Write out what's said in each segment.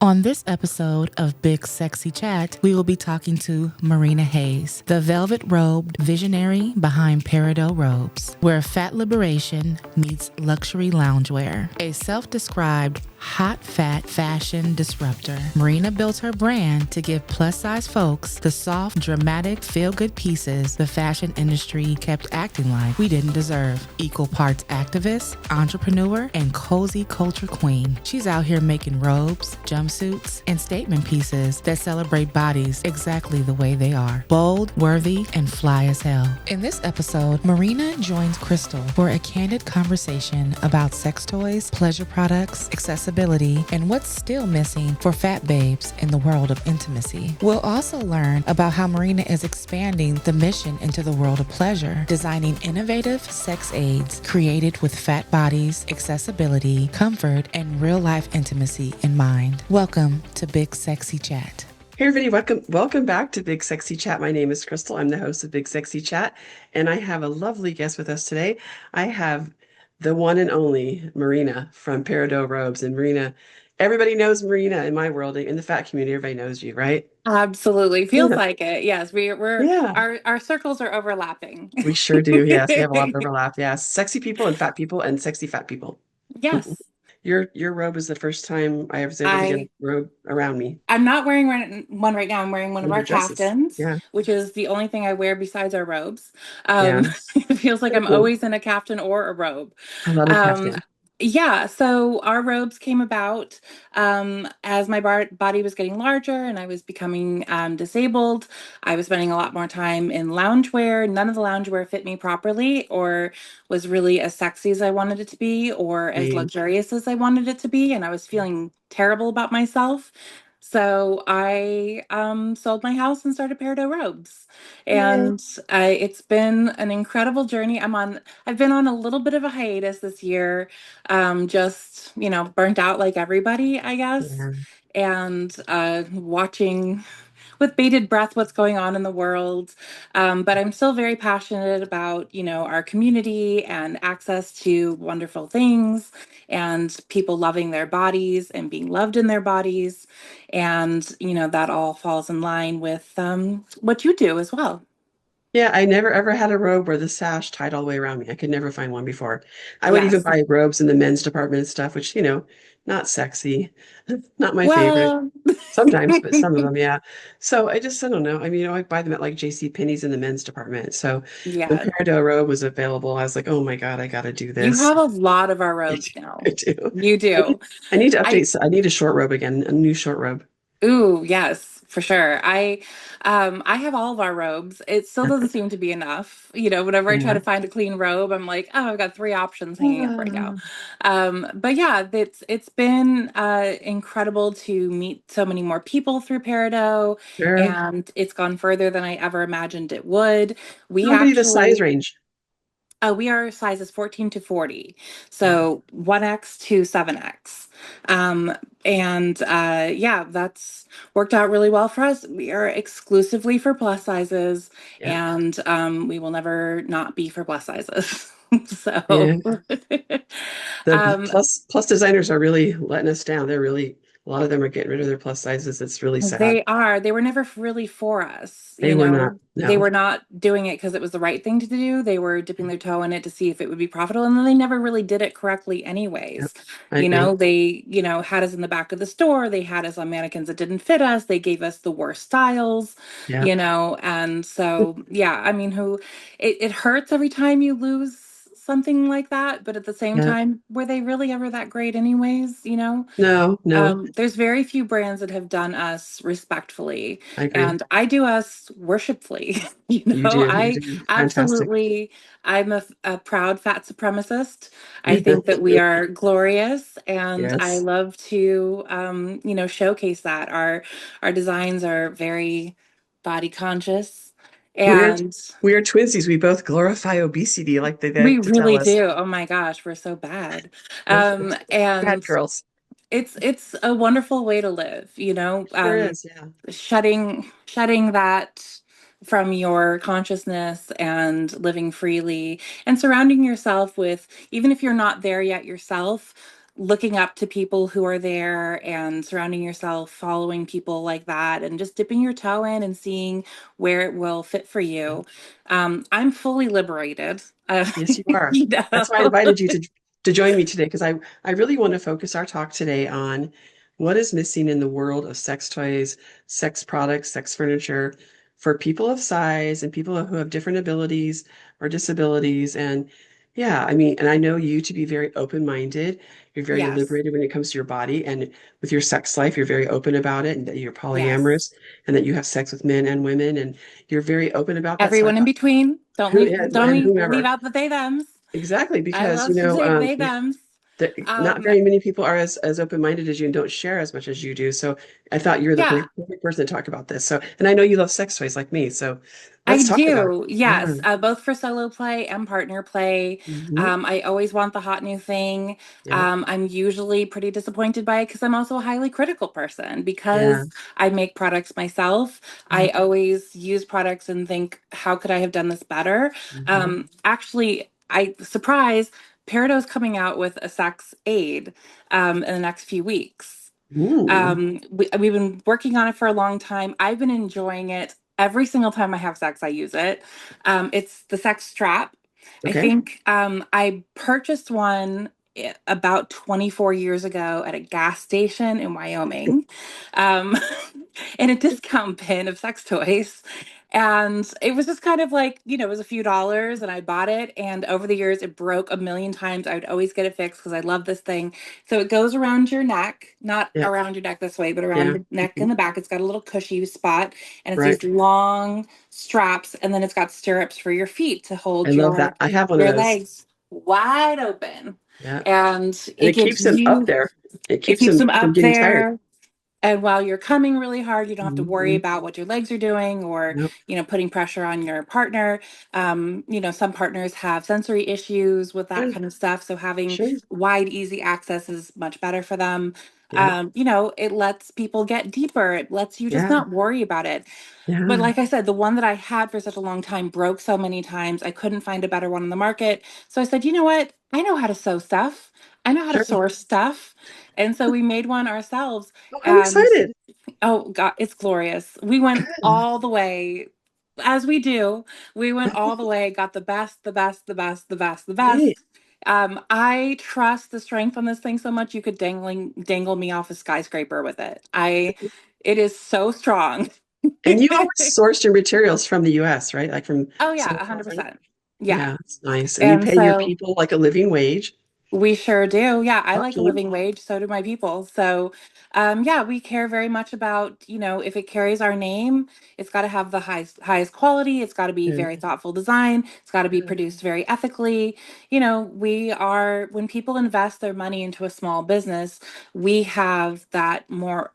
On this episode of Big Sexy Chat, we will be talking to Marina Hayes, the velvet robed visionary behind Peridot Robes, where fat liberation meets luxury loungewear. A self-described hot fat fashion disruptor, Marina built her brand to give plus-size folks the soft, dramatic, feel-good pieces the fashion industry kept acting like we didn't deserve. Equal parts activist, entrepreneur, and cozy culture queen. She's out here making robes, jumpsuits, and statement pieces that celebrate bodies exactly the way they are. Bold, worthy, and fly as hell. In this episode, Marina joins Crystal for a candid conversation about sex toys, pleasure products, accessories, and what's still missing for fat babes in the world of intimacy. We'll also learn about how Marina is expanding the mission into the world of pleasure, designing innovative sex aids created with fat bodies, accessibility, comfort, and real-life intimacy in mind. Welcome to Big Sexy Chat. Hey everybody, welcome back to Big Sexy Chat. My name is Crystal. I'm the host of Big Sexy Chat, and I have a lovely guest with us today. I have the one and only Marina from Peridot Robes. And Marina, everybody knows Marina in my world, in the fat community. Everybody knows you, right? Absolutely. Feels like it. Yes, we're Yeah, our circles are overlapping. we sure do. Yes, we have a lot of overlap. Yes, sexy people and sexy fat people. Yes. Your robe is the first time I was able to get a I robe around me. I'm not wearing one right now. I'm wearing one One of of our your dresses. caftans, Yeah, which is the only thing I wear besides our robes. yeah, It feels like so I'm cool. always in a caftan or a robe. I love a Um, caftan. yeah, so our robes came about as my body was getting larger and I was becoming disabled. I was spending a lot more time in loungewear. None of the loungewear fit me properly or was really as sexy as I wanted it to be or as Same. luxurious as I wanted it to be. And I was feeling terrible about myself. So I sold my house and started Peridot Robes. Yay. And it's been an incredible journey. I've been on a little bit of a hiatus this year, just, burnt out like everybody, I guess, Yeah. and watching with bated breath what's going on in the world. But I'm still very passionate about, our community and access to wonderful things and people loving their bodies and being loved in their bodies. And, that all falls in line with what you do as well. Yeah, I never ever had a robe where the sash tied all the way around me. I could never find one before. I would even Yes. buy robes in the men's department and stuff, which, not sexy, not my favorite. Well, Sometimes, but some of them, yeah. So I don't know. I mean, I buy them at like J.C. Penney's in the men's department. So when yeah, Peridot robe was available, I was like, oh my God, I got to do you this. have a lot of our I robes do. I now. do. You I need, do. I need to I update. I need a short robe again, a new short robe. Ooh, yes, for sure. I have all of our robes. It still doesn't seem to be enough. Whenever I try Yeah. to find a clean robe, I'm like, oh, I've got three options hanging up right now. Ah, But yeah, it's been incredible to meet so many more people through Peridot, sure. and it's gone further than I ever imagined it would. We Tell me the size actually range. we are sizes 14 to 40, Wow. so 1X to 7X. Um, and yeah, that's worked out really well for us. We are exclusively for plus sizes, Yeah. and we will never not be for plus sizes. Yeah. So, The um, plus designers are really letting us down. They're really a lot of them are getting rid of their plus sizes. It's really sad. they were never really for us, They were not. they No. were not doing it because it was the right thing to do. They were dipping their toe in it to see if it would be profitable, and then they never really did it correctly Yep. anyways. I agree. They had us in the back of the store, they had us on mannequins that didn't fit us, they gave us the worst styles, Yeah. and so yeah, I mean, who it hurts every time you lose something like that, but at the same Yeah. time, were they really ever that great anyways? No, no. There's very few brands that have done us respectfully, I agree. and I do us worshipfully. You do. You I do. Fantastic. absolutely, I'm a proud fat supremacist. I think that we are glorious, and I Yes. love to, showcase that. Our designs are very body conscious, We're and we're twinsies. We both glorify obesity like they we like to tell really us. do. Oh my gosh, we're so bad. Bad And girls. it's a wonderful way to live, Sure is. Yeah. shedding that from your consciousness and living freely and surrounding yourself with, even if you're not there yet yourself, looking up to people who are there and surrounding yourself, following people like that, and just dipping your toe in and seeing where it will fit for you. I'm fully liberated. Yes, you are. You That's why I know? invited you to join me today because I really want to focus our talk today on what is missing in the world of sex toys, sex products, sex furniture for people of size and people who have different abilities or disabilities. And yeah, I mean, and I know you to be very open-minded. You're very Yes, liberated when it comes to your body and with your sex life, you're very open about it and that you're yes. polyamorous and that you have sex with men and women and you're very open about that. So I Everyone in thought between. Don't who leave, don't and leave whomever. out the they thems. Exactly, I because love to say they thems. not Um, very many people are as open-minded as you and don't share as much as you do. So I thought you were the yeah, perfect person to talk about this. So, and I know you love sex toys like me. So I let's talk about it. do. Yeah. Yes, both for solo play and partner play. Hmm. I always want the hot new thing. Yeah. I'm usually pretty disappointed by it because I'm also a highly critical person Yeah. because I make products myself. I always use products and think, how could I have done this better? Hmm. Actually, I surprise, Peridot's coming out with a sex aid in the next few weeks. Ooh. We've been working on it for a long time. I've been enjoying it. Every single time I have sex, I use it. It's the sex strap. I Okay. think I purchased one about 24 years ago at a gas station in Wyoming, um, in a discount bin of sex toys. And it was just kind of like, it was a few dollars and I bought it. And over the years, it broke a million times. I would always get it fixed because I love this thing. So it goes around your neck, not Yeah. around your neck this way, but around Yeah. the neck Mhm. and the back. It's got a little cushy spot and it's these Right. long straps. And then it's got stirrups for your feet to I hold love that. I have one of your those. legs wide open. Yeah. And And it it gives keeps them up you, there. It it keeps keeps them them from up getting tired. there. And while you're coming really hard, you don't have to worry Hmm. about what your legs are doing or, Nope. putting pressure on your partner. Some partners have sensory issues with that Sure. kind of stuff. So having Sure. wide, easy access is much better for them. Yeah. It lets people get deeper. It lets you just Yeah. not worry about it. But Yeah. like I said, the one that I had for such a long time broke so many times. I couldn't find a better one on the market. So I said, you know what? I know how to sew stuff. I know how to Sure. source stuff. And so we made one ourselves. Oh, I'm And excited. oh God, it's glorious. We went Good. all the way, as we do. We went all the way, got the best, the best, the best, the best, the Great. best. I trust the strength on this thing so much you could dangle me off a skyscraper with it. It is so strong. And you always sourced your materials from the US, right? Like from Oh yeah, Southern California? 100%. Yeah. Yeah, it's nice. And you And pay your so people like a living wage. we sure do. Yeah, I like a Lucky. living wage. So do my people. So, yeah, we care very much about, if it carries our name, it's got to have the highest quality. It's got to be Yeah, very thoughtful design. It's got to be yeah, produced very ethically. When people invest their money into a small business, we have that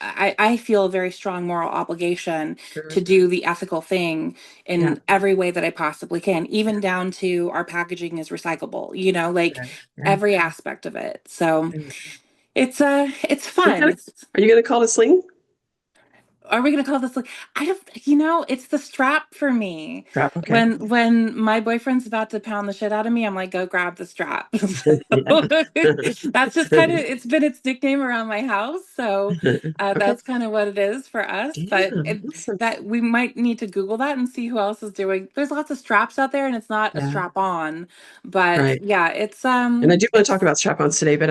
I feel a very strong moral obligation to sure. do the ethical thing Yeah, in every way that I possibly can, even down to our packaging is recyclable, like yeah, yeah. every aspect of it. So Yeah. it's What fun. kind of, are you gonna call it a sling? Are we gonna call this like I don't it's the strap for me. Strap, okay. When my boyfriend's about to pound the shit out of me, I'm like, go grab the strap. Yeah. So, that's just kind of it's been its nickname around my house. So Okay. that's kind of what it is for us. But Damn, awesome. that we might need to Google that and see who else is doing. There's lots of straps out there, and it's not a Yeah, strap on, but right. yeah, And I do want to talk it's about strap-ons today, but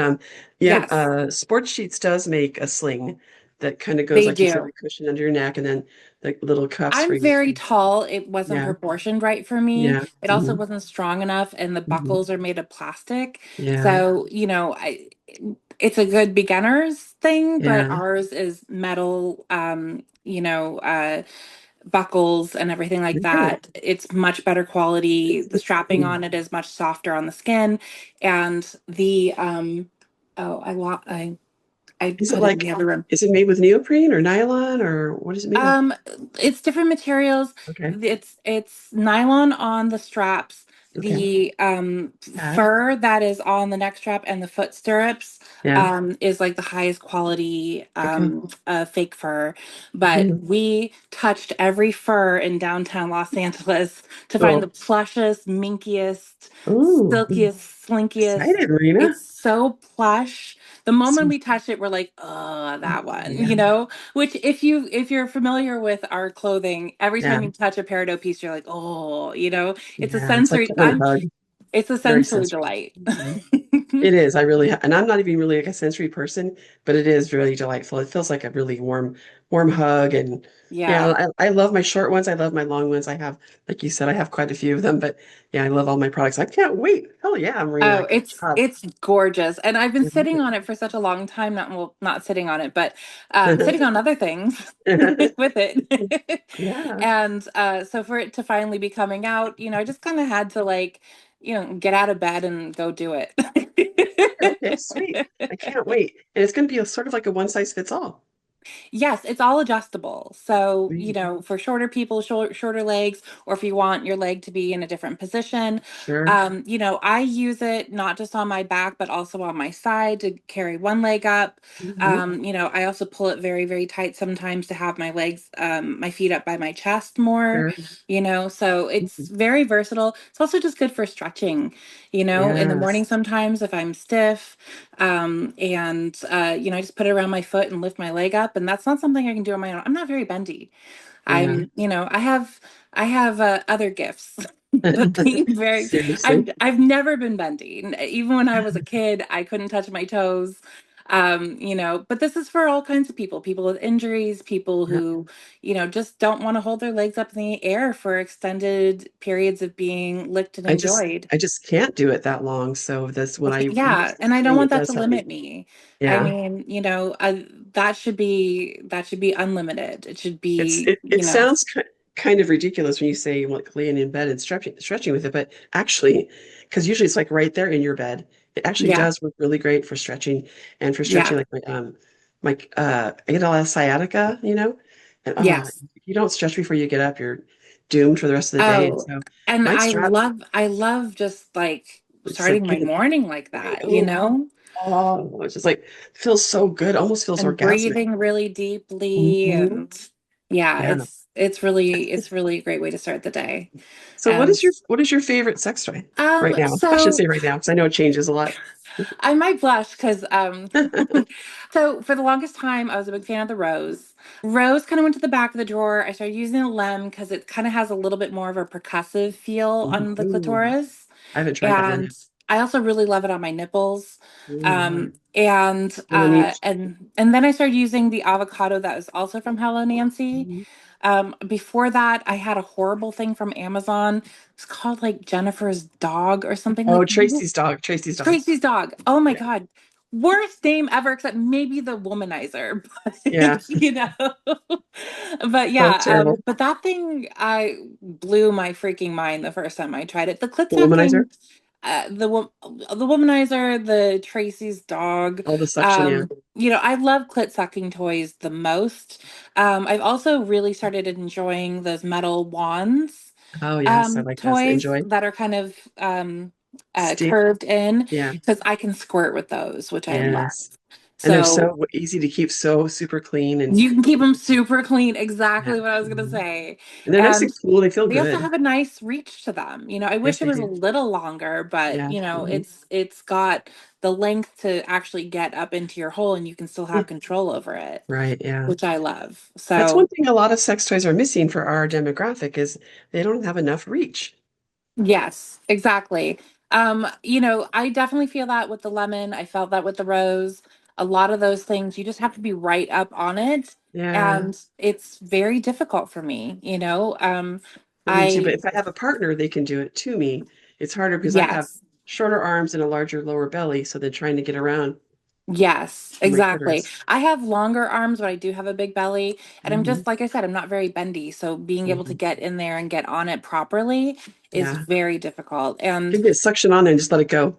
yeah, yes, Sports Sheets does make a sling that kind of goes, they like you said, do. the cushion under your neck, and then the little cuffs for I'm you very to, tall. It wasn't yeah, proportioned right for me. yeah, It also hmm, wasn't strong enough, and the hmm, buckles are made of plastic. yeah, So, it's a good beginner's thing, but yeah. ours is metal, buckles and everything like Yeah. that. It's much better quality. It's The the strapping sling. on it is much softer on the skin, and the oh, I Is it put it in like, the other room. is it made with neoprene or nylon or what is it made of? Um, it's different materials. Okay. It's nylon on the straps. Okay. The Pad. fur that is on the neck strap and the foot stirrups Yeah. is like the highest quality Okay. fake fur. But Hmm. we touched every fur in downtown Los Angeles to find the Cool. plushest, minkiest, Ooh, silkiest, slinkiest. excited, Marina. It's so plush. The moment So, we touch it, we're like, oh, that one, yeah, which if you're familiar with our clothing, every yeah, time you touch a peridot piece, you're like, oh, it's a yeah. It's like sensory, getting a hug. it's a Very sensory sensory. delight. Mhm. It is. I really, and I'm not even really like a sensory person, but it is really delightful. It feels like a really warm hug. And yeah, Yeah. I love my short ones. I love my long ones. I have, like you said, I have quite a few of them, but yeah, I love all my products. I can't wait. Hell yeah, Marina. Oh, Good job. it's gorgeous. And I've been I love sitting on it for such a long time, not sitting on it, but sitting on other things with it. Yeah. And so for it to finally be coming out, I just kind of had to like, get out of bed and go do it. Okay, sweet. I can't wait. And it's going to be a sort of like a one size fits all. Yes, it's all adjustable. So, Sweet. for shorter people, shorter legs, or if you want your leg to be in a different position, Sure. I use it not just on my back, but also on my side to carry one leg up. Hmm. I also pull it very, very tight sometimes to have my feet up by my chest more, Sure. so it's Mhm. very versatile. It's also just good for stretching, in the morning Yes. sometimes if I'm stiff. And I just put it around my foot and lift my leg up, and that's not something I can do on my own. I'm not very bendy. Yeah. I have other gifts. But being very, Seriously. I've never been bendy. Even when I was a kid, I couldn't touch my toes. But this is for all kinds of people with injuries, people Yeah. who, just don't want to hold their legs up in the air for extended periods of being licked and I just enjoyed. I just can't do it that long. So this when I Okay, yeah, use and this I don't thing, want it that does to help me. limit me. I Yeah. mean, that should be unlimited. It should be, It sounds kind of ridiculous when you say you like laying in bed and stretching with it, but actually, because usually it's like right there in your bed, it actually yeah, does work really great for stretching and for yeah, stretching like my I get a lot of sciatica, and yes. if you don't stretch before you get up, you're doomed for the rest of the day. And Oh, so and my strap, I love just like it's like starting my getting morning like right. that, Oh, it's just like feels so good, almost feels and orgasmic. breathing really deeply, Mhm. and yeah, Yeah. it's really a great way to start the day. So And what is your favorite sex toy right now? I should so say right now because I know it changes a lot. I might blush because so for the longest time I was a big fan of the rose. Rose kind of went to the back of the drawer. I started using the lem because it kind of has a little bit more of a percussive feel on the Ooh, clitoris. I haven't tried that one. And I also really love it on my nipples. Ooh, And really neat. and then I started using the avocado that was also from Hello Nancy. Mhm. Before that, I had a horrible thing from Amazon. It's called like Jennifer's dog or something Oh, like. Tracy's dog. Tracy's dog. Tracy's dog. Oh my Yeah, God. Worst name ever, except maybe the womanizer. yeah. But, but Oh, yeah, terrible. but that thing I blew my freaking mind the first time I tried it. The clit The womanizer. sucking, the womanizer, the Tracy's dog. All the suction. Yeah. I love clit sucking toys the most. I've also really started enjoying those metal wands Oh, yes. I like that. toys Enjoy. that are kind of Steve. curved in Yeah. because I can squirt with those, which I love. Yes. And they're So so easy to keep so super clean and you can keep them super clean, yeah. exactly what I was gonna Mhm. say. And they're nice and And cool. They feel they also good. have a nice reach to them. I Yes, wish it they was a do. little longer, but Yeah. Mhm. it's got the length to actually get up into your hole and you can still have control over it, Right. Yeah. which I love. That's one So thing a lot of sex toys are missing for our demographic is they don't have enough reach. yes, exactly. I definitely feel that with the lemon. I felt that with the rose. A lot of those things, you just have to be right up on it. Yeah, And it's very difficult for me. for me too. But I, if I have a partner, they can do it to me. It's harder because I have yes, shorter arms and a larger lower belly, so they're trying to get around yes, my exactly. clitoris. I have longer arms, but I do have a big belly. And I'm Hmm. just, like I said, I'm not very bendy. So being able to Hmm. get in there and get on it properly is Yeah, very difficult. And can get suction on there and just let it go.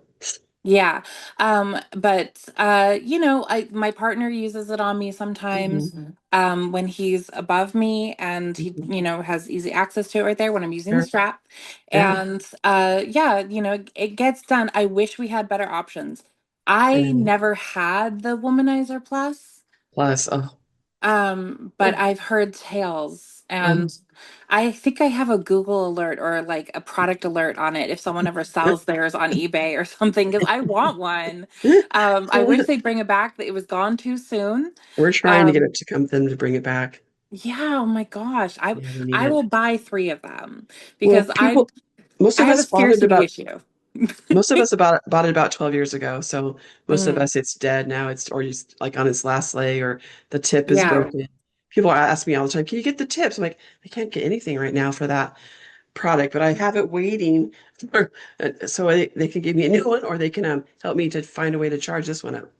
yeah. But I my partner uses it on me sometimes Hmm. when he's above me and he, Hmm. has easy access to it right there when I'm using the Sure. strap. Yeah, And yeah, it gets done. I wish we had better options. I I know. never had the Womanizer Plus, Plus, oh, but I've heard tales And Um, I think I have a Google alert or like a product alert on it if someone ever sells theirs on eBay or something, because I want one. I wish they'd bring it back. It was gone too soon. we're trying to get Um, it to come them to bring it back. yeah, oh my gosh. I Yeah, we need I it. will buy three of them Well, because I people, most I of have a us bought it scarcity about issue. most of us bought it about 12 years ago. So most of Mm, us, it's dead now. It's or just like on its last leg, or the tip is yeah. broken. People ask me all the time, "Can you get the tips?" I'm like, I can't get anything right now for that product, but I have it waiting for, so they can give me a new one, or they can help me to find a way to charge this one up.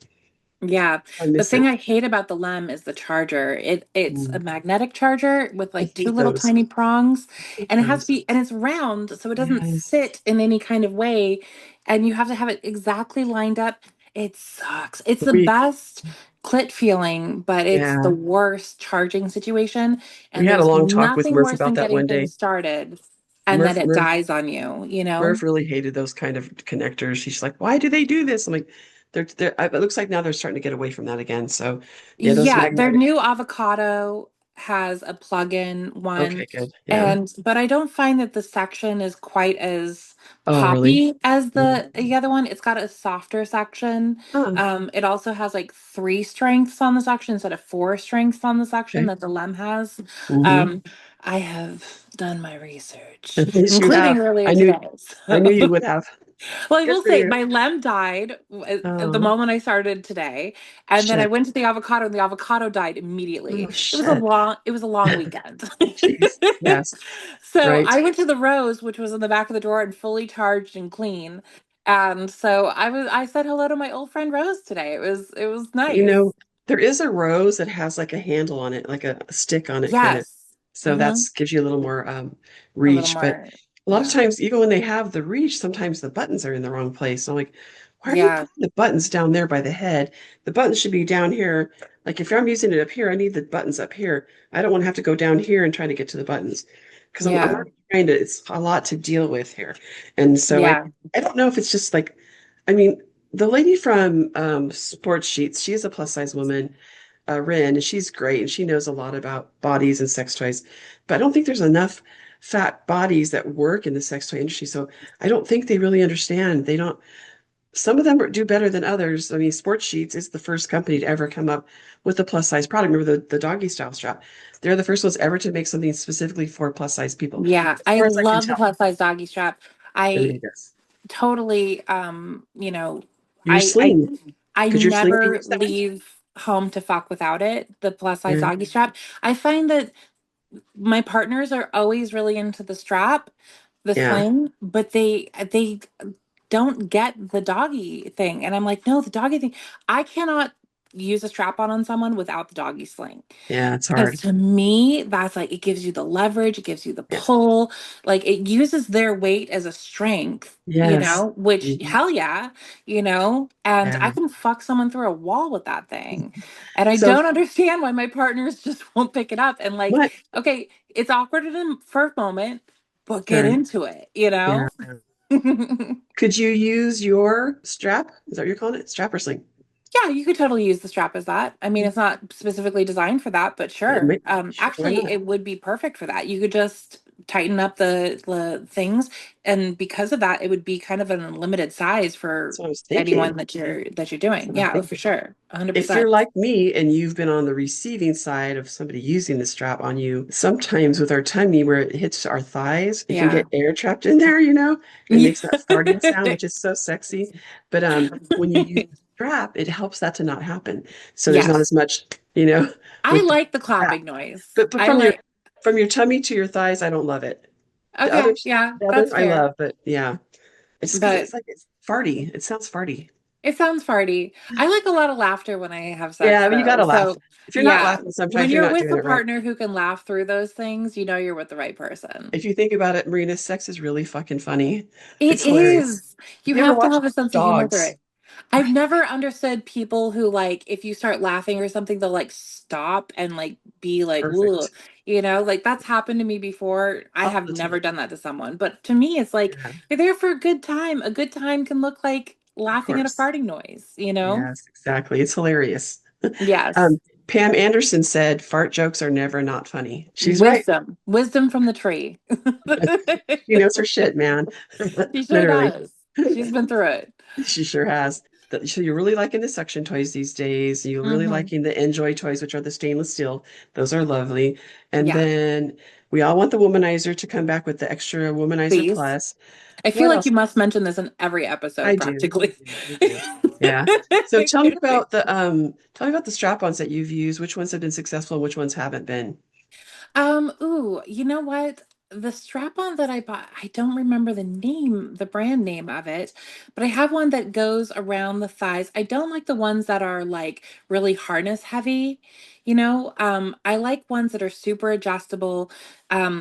Yeah. I The miss thing it. I hate about the Lem is the charger. It's a Mm, magnetic charger with I like two hate little those. tiny prongs, I hate and it has to those. be and it's round so it doesn't Yes. sit in any kind of way, and you have to have it exactly lined up. It sucks. It's the We best clit feeling, but it's the yeah. worst charging situation, We and had a there's long talk with nothing Murph worse than about that getting one things day. started and then Murph it Murph dies on you, you know? Murph really hated those kind of connectors. She's like, "Why do they do this?" I'm like, it looks like now they're starting to get away from that again. So, yeah, those Yeah, their magnetic. new avocado has a plug-in Okay, one, good. Yeah. and but I don't find that the section is quite as Oh, really? poppy as Mm. the other one. It's got a softer section. Oh, It also has like three strengths on the section instead of four strengths on the section okay. that the Lem has. Hmm. Um, I have done my research, Yes, you including have. earlier I knew today. I knew you So. would have. Well, I Good will for say you. my lem died at the Oh, moment I started today, and then I shit. went to the avocado, and the avocado died immediately. Oh, shit. It was a long weekend. Jeez. Yes. So Right. I went to the rose, which was in the back of the drawer and fully charged and clean. And so I said hello to my old friend Rose today. It was You nice. know, there is a rose that has like a handle on it, like a stick on it, kind of. Yes. So Hmm. that's gives you a little more A little reach. But more. a lot of Yeah. times, even when they have the reach, sometimes the buttons are in the wrong place. So I'm like, why are you Yeah. putting the buttons down there by the head? The buttons should be down here. Like if I'm using it up here, I need the buttons up here. I don't want to have to go down here and try to get to the buttons because I'm Yeah. already trying to, it's a lot to deal with here. And so Yeah. I don't know if it's just like, I mean, the lady from Sports Sheets, she is a plus size woman, Rin, and she's great and she knows a lot about bodies and sex toys. But I don't think there's enough fat bodies that work in the sex toy industry. So I don't think they really understand. They don't, some of them do better than others. I mean, Sports Sheets is the first company to ever come up with a plus size product. Remember the doggy style strap? They're the first ones ever to make something specifically for plus size people, Yeah. as I far as I can love the tell. plus size doggy strap. I Everybody does. totally Your I I sling, I could your sling be never used that way? leave home to fuck without it, the plus size Yeah. doggy strap. I find that my partners are always really into the strap, the Yeah. sling, but they don't get the doggy thing. And I'm like, no, the doggy thing, I cannot use a strap on someone without the doggy sling. Yeah. It's Because hard. to me, that's like it gives you the leverage, it gives you the Yeah. pull, like it uses their weight as a strength, Yes. which Mhm. hell yeah, and I Yeah. can fuck someone through a wall with that thing. And I So don't understand why my partners just won't pick it up. And like, what? okay, it's awkward in a first moment, but get Sure. into it. Yeah. Could you use your strap? Is that what you're calling it? Strap or sling? Yeah, you could totally use the strap as that. I mean, it's not specifically designed for that, but sure. Sure. Why Actually, not? it would be perfect for that. You could just tighten up the things, and because of that, it would be kind of an unlimited size That's for what I was anyone thinking. that you're That's doing. what I'm Yeah, oh, for thinking. sure. If 100%. you're like me and you've been on the receiving side of somebody using the strap on you, sometimes with our tummy where it hits our thighs, it can Yeah. get air trapped in there, It Yeah. makes that farting sound, which is so sexy. But when you use the strap, it helps that to not happen. So there's not as Yes. much, I with the like the strap. clapping noise. But I from your like tummy to your thighs, I don't love it. Okay, yeah, The other that's I fair. love, but yeah. It's just because But it's like it's farty. It sounds farty. it sounds farty. I like a lot of laughter when I have sex, Yeah, but you though. gotta laugh. So, If you're not yeah, laughing, when sometimes you're you're not with doing a it right. partner who can laugh through those things, you know you're with the right person. If you think about it, Marina, sex is really fucking funny. It It's hilarious. is. You You ever have to watch have a sense of humor through dogs? it. I've never understood people who like if you start laughing or something, they'll like stop and like be like, "Ugh," Perfect. like that's happened to me before. I All have the never time. done that to someone, but to me, it's like Yeah, you're there for a good time. A good time can look like of laughing at a course. farting noise. Yes, exactly. It's hilarious. Um, Yes. Pam Anderson said fart jokes are never not funny. She's right. Wisdom from the tree. She knows her shit, man. She sure Literally. does. She's been through it. She sure has. So you're really liking the suction toys these days. You're really Hmm. liking the Enjoy toys, which are the stainless steel. Those are lovely. And Yeah, then we all want the womanizer to come back with the extra womanizer please. plus. I feel What like you else? must mention this in every I episode, do. I practically. do. I do. Yeah. So tell me about the strap-ons that you've used. Which ones have been successful, which ones haven't been? Ooh, you know what? The strap-on that I bought, I don't remember the brand name of it, but I have one that goes around the thighs. I don't like the ones that are like really harness heavy, you know? I like ones that are super adjustable,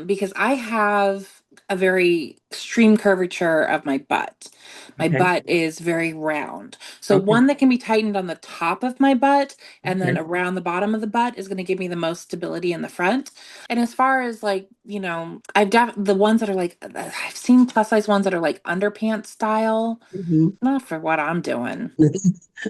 because I have a very extreme curvature of my butt. My Okay. butt is very round. So Okay. one that can be tightened on the top of my butt and then Okay. around the bottom of the butt is going to give me the most stability in the front. And as far as like, the ones that are like, I've seen plus size ones that are like underpants style, Mhm. not for what I'm doing.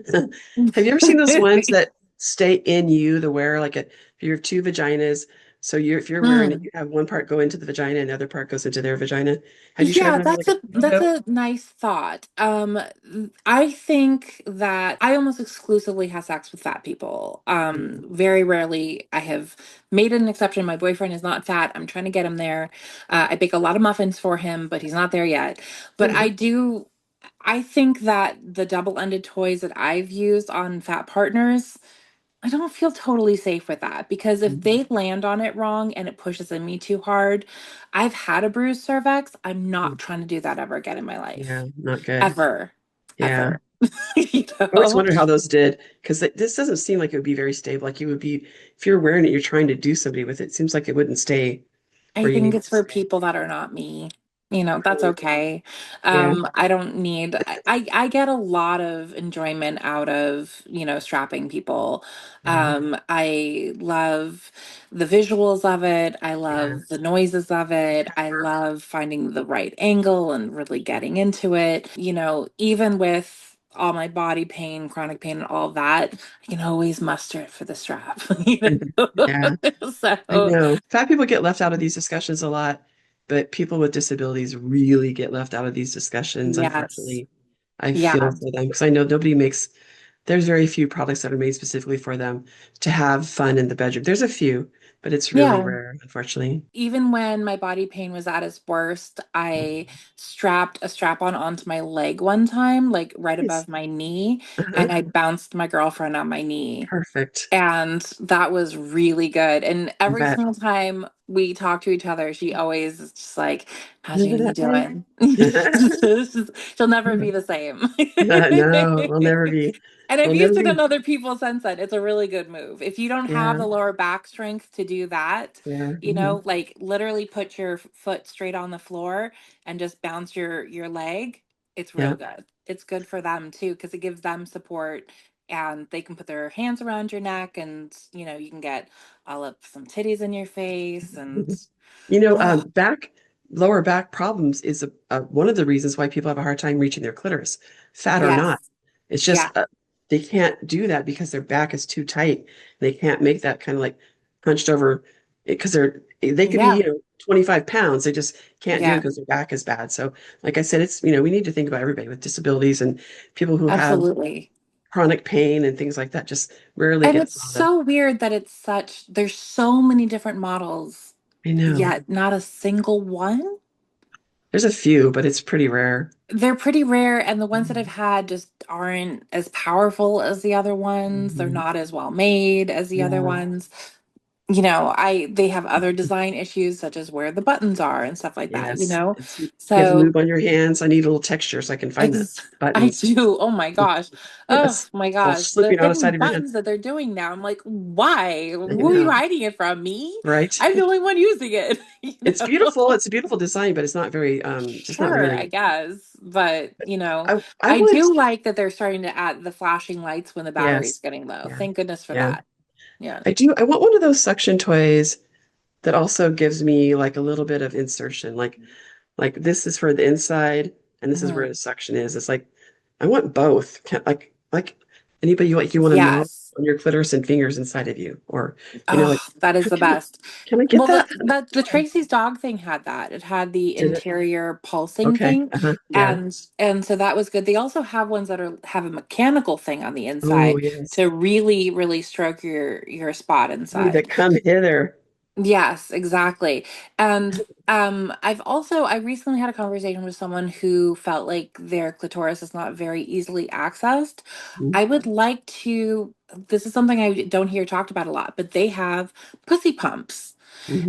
Have you ever seen those ones that stay in you, the wear, like if you have two vaginas, so if you're wearing it, Mm. you have one part go into the vagina and the other part goes into their vagina. Have you tried Yeah, one like a that's dildo? a nice thought. I think that I almost exclusively have sex with fat people. Mhm. Very rarely I have made an exception. My boyfriend is not fat. I'm trying to get him there. I bake a lot of muffins for him, but he's not there yet. But Mhm. I think that the double-ended toys that I've used on fat partners, I don't feel totally safe with that because if they land on it wrong and it pushes in me too hard, I've had a bruised cervix. I'm not Mhm. trying to do that ever again in my life. Yeah, not good. Ever. Yeah. Ever. You I always know? wondered how those did because this doesn't seem like it would be very stable. Like you would be, if you're wearing it, you're trying to do somebody with it. It seems like it wouldn't stay I where you think need it it's to for stay. people that are not me. You know, that's Really? okay. Yeah. I don't need I get a lot of enjoyment out of, strapping people. Yeah. I love the visuals of it. I Yeah. love the noises of it. I love finding the right angle and really getting into it. Even with all my body pain, chronic pain, and all that, I can always muster it for the strap, Yeah. I So, know. Fat people get left out of these discussions a lot, but people with disabilities really get left out of these discussions. yes. Unfortunately, I feel Yeah. for them because I know nobody makes, there's very few products that are made specifically for them to have fun in the bedroom. There's a few, but it's really Yeah. rare, unfortunately. Even when my body pain was at its worst, I strapped a strap onto my leg one time, like right Nice. above my knee, Uh-huh. and I bounced my girlfriend on my knee. Perfect. And that was really good. And I every bet. single time we talk to each other, she always is just like, "How's your Remember knee that day? doing?" She'll never be the same. No, we'll never be. And I've We'll never used it be. on other people since then. It's a really good move. If you don't have Yeah. the lower back strength to do that, Yeah. Hmm. like literally put your foot straight on the floor and just bounce your leg, it's real Yeah. good. It's good for them too because it gives them support and they can put their hands around your neck and you can get all up some titties in your face and You know, oh, lower back problems is one of the reasons why people have a hard time reaching their clitoris, fat or not. yes. It's Yeah. just they can't do that because their back is too tight. They can't make that kind of like hunched over because they could be, Yeah. 25 pounds. They just can't do it Yeah. because their back is bad. So, like I said, we need to think about everybody with disabilities and people who have Absolutely. chronic pain and things like that just rarely And get it's thought of. so weird that there's so many different models, I know. yet not a single one. There's a few, but it's pretty rare. They're pretty rare, and the ones that I've Mhm. had just aren't as powerful as the other ones. They're Mhm. not as well made as the other Yeah. ones. They have other design issues such as where the buttons are and stuff like that, Yes. You have So lube on your hands. I need a little texture so I can find the Ex I buttons. do. Oh my gosh. Oh Yes. my All gosh. The slipping out of the hidden side of your buttons hands. that they're doing now. I'm like, why? I Who are you know. hiding it from? Me? Right? I'm the only one using it, It's beautiful. It's a beautiful design, but it's not very just not Sure, I really. guess. But, I I would. do like that they're starting to add the flashing lights when the battery's Yes. getting low. Yeah. Thank goodness for Yeah. that. Yeah. I do. I want one of those suction toys that also gives me like a little bit of insertion. Like this is for the inside and this is where Mhm. the suction is. It's like I want both. Like anybody you want to know? Yes. on your clitoris and fingers inside of you, or like, Oh, that is the can I best. can I get Well, that? the Tracy's dog thing had that. It had the Did it? interior pulsing Okay. thing, Yeah. and so that was good. They also have ones that are have a mechanical thing on the Oh, inside yes. to really stroke your spot Need to inside. come hither. Yes, exactly. And I recently had a conversation with someone who felt like their clitoris is not very easily accessed. I would like to, this is something I don't hear talked about a lot, but they have pussy pumps.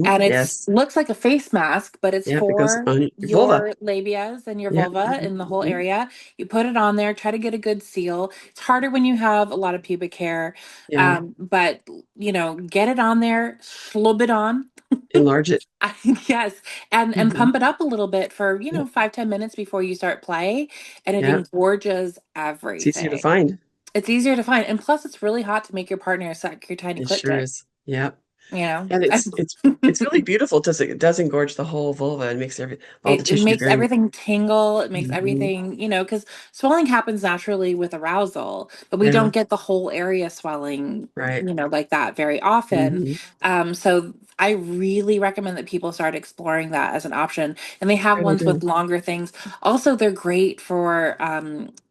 And it's Yes. looks like a face mask, but it's Yeah, it goes for on your vulva. your labias and your Yeah. vulva in the whole Mhm. area. You put it on there, try to get a good seal. It's harder when you have a lot of pubic hair, Yeah. but get it on there, slub it on. Enlarge it. Yes, and Mhm. pump it up a little bit for Yep. 5-10 minutes before you start play, and it Yeah. engorges It's easier to everything. find. It's easier to find, and plus it's really hot to make your partner suck your tiny It clit sure dick. is. Yeah. You know, And it's really beautiful. It does engorge the whole vulva and makes all the it tissue makes very. everything tingle. It makes Mhm. everything, because swelling happens naturally with arousal, but we Yeah. don't get the whole area swelling, Right. like that very often. Hmm. So I really recommend that people start exploring that as an option. And they have Really ones with do. longer things. Also, they're great for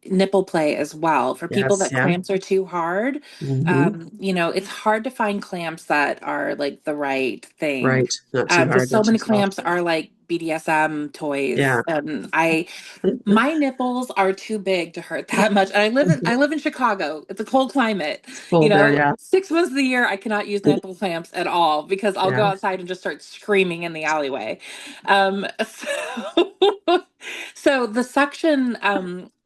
nipple play as well. For people Yes. that Yeah. clamps are too hard, Hmm. it's hard to find clamps that are like the right thing, Right. Not too because hard, not so too many soft. clamps are like BDSM toys, Yeah. and my nipples are too big to hurt that much. And I live in Chicago. It's a cold climate. It's cold there. Yeah. 6 months of the year I cannot use nipple clamps at all because I'll go Yeah. outside and just start screaming in the alleyway. So, so the suction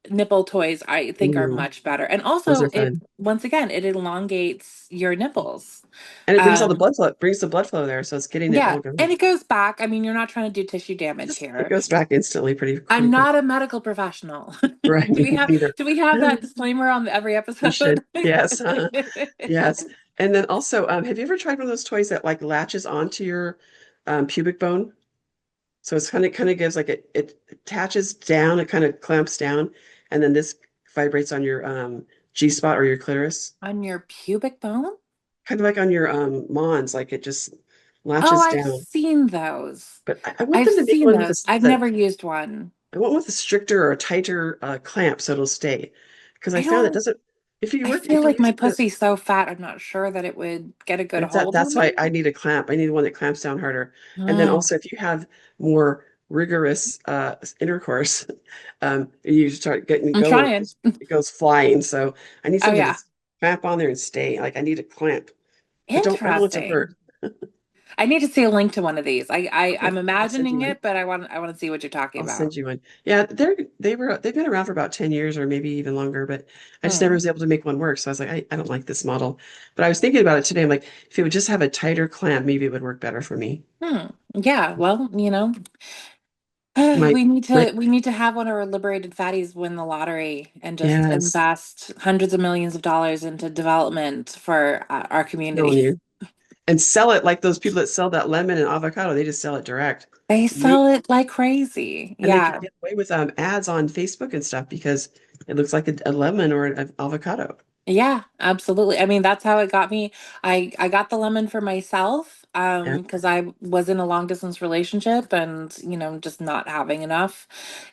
nipple toys I think are Mm, much better. And those also are it fun. once again it elongates your nipples. And it brings all the Um, blood flow, brings the blood flow there, so it's getting it yeah, all going. and it goes back. I mean, you're not trying to do tissue damage It here. goes back instantly pretty I'm quick. not a medical professional. Right. Do we have Neither. do we have that disclaimer on every We episode? should. Yes. Yes. And then also, have you ever tried one of those toys that like latches onto your pubic bone? So it's kind of gives like it attaches down, it kind of clamps down, and then this vibrates on your G spot or your clitoris, On your pubic bone? kind of like on your mons, like it just Oh, latches I've down. seen those. But I want I've them to make seen one with those. I've a never used one. I want with a stricter or a tighter clamp so it'll stay. Because I I found it don't doesn't. I If feel you like use my it with pussy's so fat, I'm not sure that it would get a good hold that's on why me. I need a clamp. I need one that clamps down harder. And then Mm, also, if you have more rigorous intercourse, you start getting I'm going, trying. it goes flying. So I need Oh something to yeah. just clamp on there and stay. Like I need a clamp. I don't want it to hurt. Interesting. I need to see a link to one of these. Okay, I'm I'll send you imagining one. it, but I want to see what you're talking I'll send about. you one. Yeah, they've been around for about 10 years or maybe even longer, but I just never Hmm. was able to make one work. So I was like, I don't like this model. But I was thinking about it today. I'm like, if it would just have a tighter clamp, maybe it would work better for me. Hmm. Yeah, well, Might we need might to we need to have one of our liberated fatties win the lottery and just yes, invest hundreds of millions of dollars into development for our telling community. you. And sell it like those people that sell that lemon and avocado. They just sell it direct. They And they sell it like crazy. and they could Yeah. get away with ads on Facebook and stuff because it looks like a lemon or an avocado. Yeah, absolutely. I mean, that's how it got me. I got the lemon for myself Yeah. because I was in a long distance relationship and, just not having enough.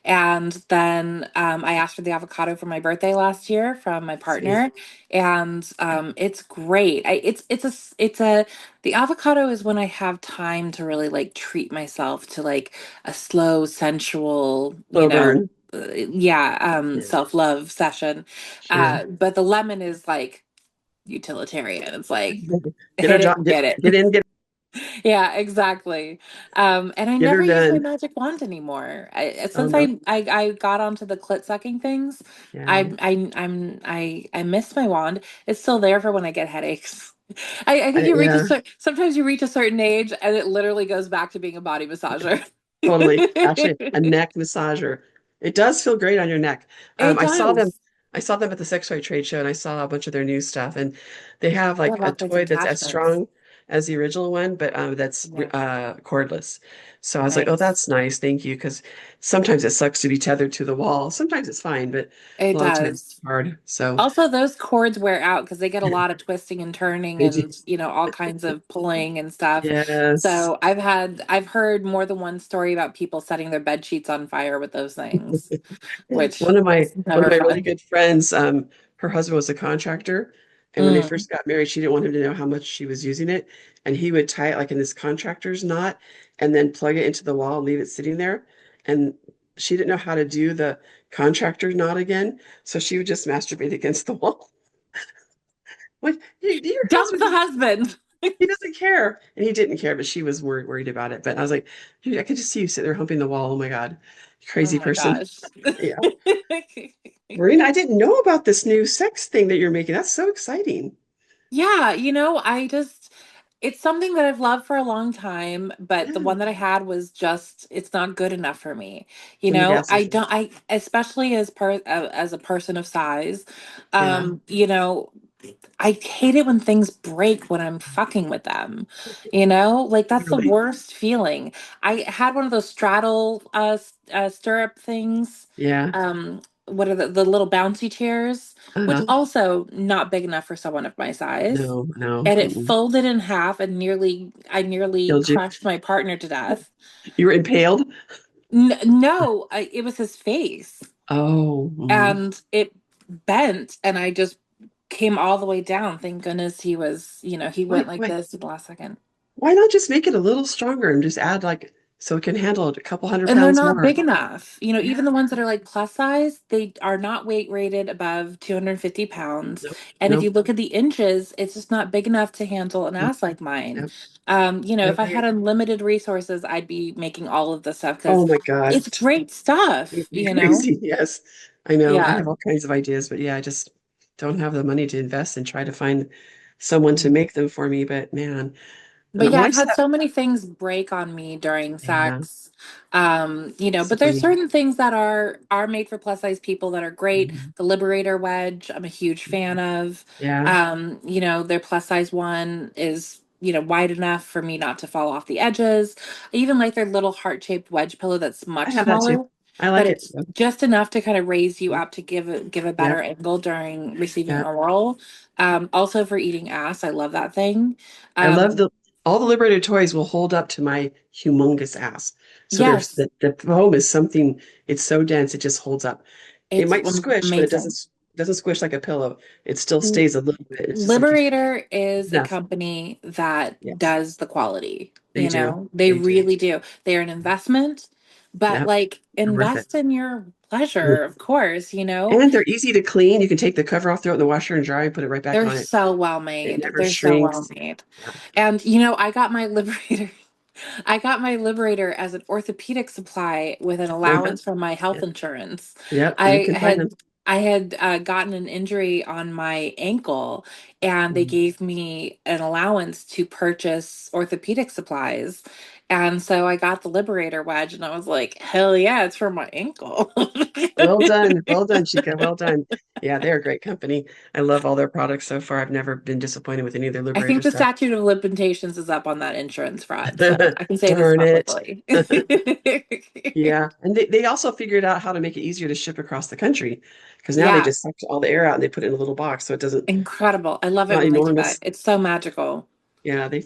And then I asked for the avocado for my birthday last year from my Sweet. partner, and it's great. It's a the avocado is when I have time to really like treat myself to like a slow, sensual, Slow burn. yeah, Yeah, self-love session. sure. But the lemon is like utilitarian. It's like Get her hit it job, and get it. get in, Yeah, exactly. And I get her never use my done. magic wand anymore. Oh Since no. I got onto the clit sucking things, Yeah. I miss my wand. It's still there for when I get headaches. I think you reach Yeah, sometimes you reach a certain age and it literally goes back to being a body massager. totally. Actually, a neck massager. It does feel great on your neck. It I saw them. does. I saw them at the sex toy trade show, and I saw a bunch of their new stuff. And they have They like have a all kinds of toy that's as attachments. strong. as the original one, but that's Yes. cordless. So I was like, oh, Nice. that's nice. Thank you. Because sometimes it sucks to be tethered to the wall. Sometimes it's fine, but a It lot of times it's does. hard. So Also, those cords wear out because they get a lot of twisting and turning they do. and, all kinds of pulling and stuff. Yes. So I've heard more than one story about people setting their bed sheets on fire with those things, which is One of never my really fun. good friends, her husband was a contractor, and when they Mm. first got married, she didn't want him to know how much she was using it, and he would tie it like in this contractor's knot, and then plug it into the wall and leave it sitting there. And she didn't know how to do the contractor knot again, so she would just masturbate against the wall. Like, your Dump husband, the husband. he doesn't care, and he didn't care, but she was worried about it. But I was like, I could just see you sit there humping the wall. Oh my God, Oh crazy my person. gosh. Yeah. Marina, I didn't know about this new sex thing that you're making. That's so exciting. Yeah, it's something that I've loved for a long time, but the Yeah. one that I had was just, it's not good enough for me. So maybe ask I some. don't, especially as a person of size, Yeah. um, you know, I hate it when things break when I'm fucking with them. Like that's the Really? worst feeling. I had one of those straddle stirrup things. Yeah. What are the little bouncy chairs, which Uh-huh. also not big enough for someone of my size. No, no. And it Mm-mm. folded in half and I nearly Killed you. crushed my partner to death. You were impaled? No, it was his face Oh. Mm. and it bent and I just came all the way down. Thank goodness he went Why, like why, this at the last second. why not just make it a little stronger and just add like so it can handle a couple hundred And they're pounds not more? big enough. Even Yeah. the ones that are like plus size, they are not weight rated above 250 pounds. Nope. And if you Nope. look at the inches, it's just not big enough to handle an Nope. ass like mine. Nope. If Nope. I had unlimited resources, I'd be making all of this stuff because Oh my God. it's great stuff, You'd be crazy. Yes. I know. I Yeah. have all kinds of ideas, but yeah, I just don't have the money to invest and try to find someone to make them for me. But man, But yeah, when I I've had said, so many things break on me during yeah, sex. But there's same. certain things that are made for plus size people that are great. Mhm. The Liberator wedge, I'm a huge fan of. Yeah, Their plus size one is, wide enough for me not to fall off the edges. I even like their little heart-shaped wedge pillow that's I much have that too. smaller, I but like it. it's just enough to kind of raise you up to give a Yeah, better angle during receiving yeah. oral. Also for eating ass, I love that thing. I love Um, all the Liberator toys will hold up to my humongous ass. So there's yes. the foam is something, it's so dense, it just holds up. It It's might squish, but it amazing. doesn't squish like a pillow. It still L- stays a little bit. It's just like you Liberator is a enough. company that Yes, does the quality. they do. They They do. really do. They're an investment, but Yeah, like they're worth it. invest in your pleasure, of course. And they're easy to clean. You can take the cover off, throw it in the washer and dry, and put it right back They're on it. so well It made. never They're so well shrinks. made. Yeah. And I got my Liberator. I got my Liberator as an orthopedic supply with an Uh-huh. allowance from my health Yep. insurance. Yep. You I can find had them. I had gotten an injury on my ankle, and they Mm. gave me an allowance to purchase orthopedic supplies. And so I got the Liberator wedge, and I was like, hell yeah, it's for my ankle. Well done. Well done, Chica. Well done. Yeah, they're a great company. I love all their products so far. I've never been disappointed with any of their I Liberator think the stuff. statute of limitations is up on that insurance fraud, so I can say this Darn it. publicly. Yeah. And they also figured out how to make it easier to ship across the country because now they Yeah, just suck all the air out and they put it in a little box so it doesn't, incredible. I love it not when they do that. enormous. It's so magical. Yeah, they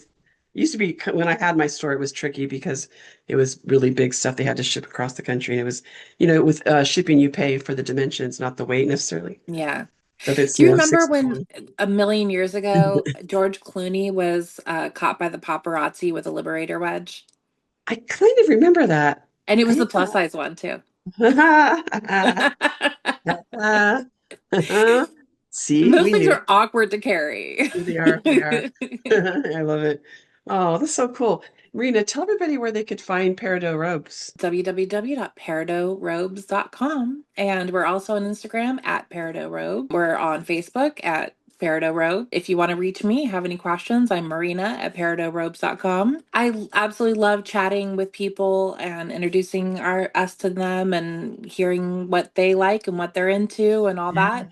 used to be when I had my store, it was tricky because it was really big stuff they had to ship across the country. And it was, with shipping, you pay for the dimensions, not the weight necessarily. Yeah. So if it's, Do you remember 6 pounds. when a million years ago George Clooney was caught by the paparazzi with a Liberator wedge? I kind of remember that. And it I was the didn't plus size one too. See, Those we things knew. are awkward to carry. They are. They are. I love it. Oh, that's so cool. Rena, tell everybody where they could find Peridot robes. www.peridorobes.com. And we're also on Instagram at Peridot Robe. We're on Facebook at Peridot Robe. If you want to reach me, have any questions, I'm Marina at peridorobes.com. I absolutely love chatting with people and introducing us to them and hearing what they like and what they're into and all Yeah. that.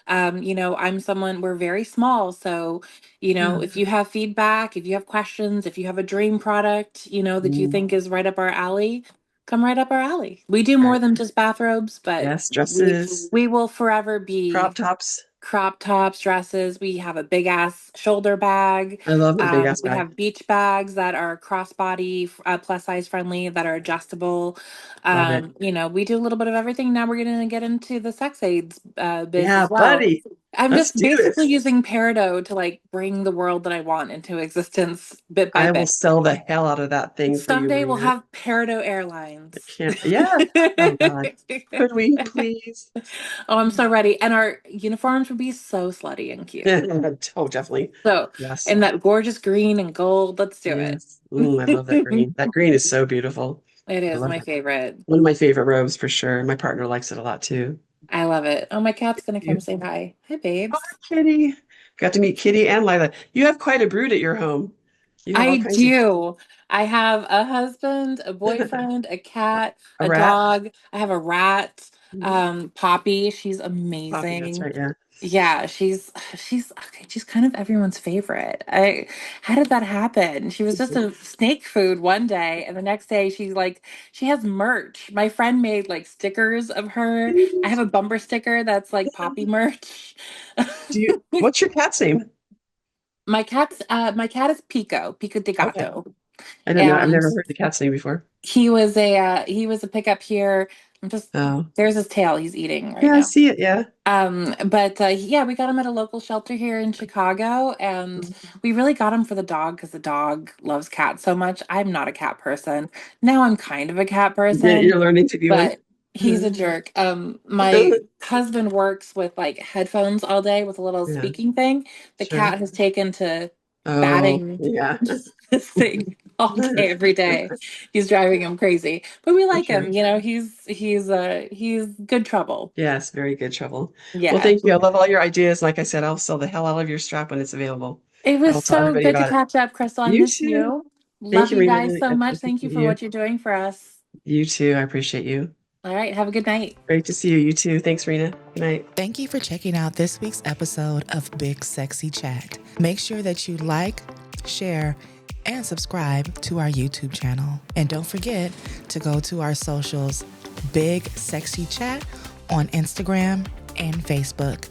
I'm someone, we're very small. So, Yeah. if you have feedback, if you have questions, if you have a dream product, that you Mm, think is right up our alley, come right up our alley. We do more right. than just bathrobes, but Yes, we dresses, we will forever crop be tops. crop tops, dresses. We have a big ass shoulder bag. I love a big ass We bag. have beach bags that are crossbody, plus size friendly, that are adjustable. Love it. We do a little bit of everything. Now we're going to get into the sex aids biz Yeah, as well. buddy. I'm Let's just do it. basically using Peridot to like bring the world that I want into existence bit by I will bit. sell the hell out of that thing for you, Someday we'll Marina. have Peridot I Airlines. can't. Yes. Oh God. Could we please? Oh, I'm so ready. And our uniforms would be so slutty and cute. Oh, definitely. So, Yes. in that gorgeous green and gold, let's do it. Yes. I love that green. That green is so beautiful. It I is love my it. favorite. One of my favorite robes for sure. My partner likes it a lot too. I love it. Oh, my cat's gonna come You. say hi. Hi, Oh, babes. Kitty. Got to meet Kitty and Lila. You have quite a brood at your home. You have all I kinds of do. I have a husband, a boyfriend, a cat, a a rat. dog. I have a rat. Mhm. Poppy, she's Poppy, that's amazing. right. Yeah. Yeah, she's okay, she's kind of everyone's favorite. How did that happen? She was just a snake food one day, and the next day she has merch. My friend made like stickers of her. I have a bumper sticker that's like Poppy merch. What's your cat's name? My cat is Pico de Okay. Gato. I don't know. I've And never heard the cat's name before. he was a pickup here. I'm just Oh, There's his tail he's eating right yeah, I now. see it. Yeah. But yeah, we got him at a local shelter here in Chicago, and we really got him for the dog because the dog loves cats so much. I'm not a cat person. Now I'm kind of a cat person, You're learning to be one. but he's a jerk. My husband works with like headphones all day with a little Yeah, speaking thing. The sure. cat has taken to Oh, batting yeah. this thing all day, every day. He's driving him crazy, but we For like sure. him. He's good trouble. Yes, very good trouble. Well, Yeah. thank you. I love all your ideas. Like I said, I'll sell the hell out of your strap when it's available. It I was will tell so everybody good to about it. catch up, Crystal. I You miss too. you. Thank Love you, you Marina. guys so Nice much. to Thank you meet for you. what you're doing for us. You too. I appreciate you. All right. Have a good night. Great to see you. You too. Thanks, Rena. Good night. Thank you for checking out this week's episode of Big Sexy Chat. Make sure that you like, share, and subscribe to our YouTube channel. And don't forget to go to our socials, Big Sexy Chat on Instagram and Facebook.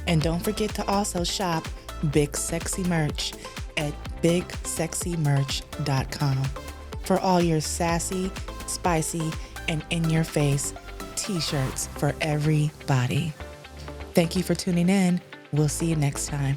And don't forget to also shop Big Sexy merch at bigsexymerch.com for all your sassy, spicy, and in-your-face t-shirts for everybody. Thank you for tuning in. We'll see you next time.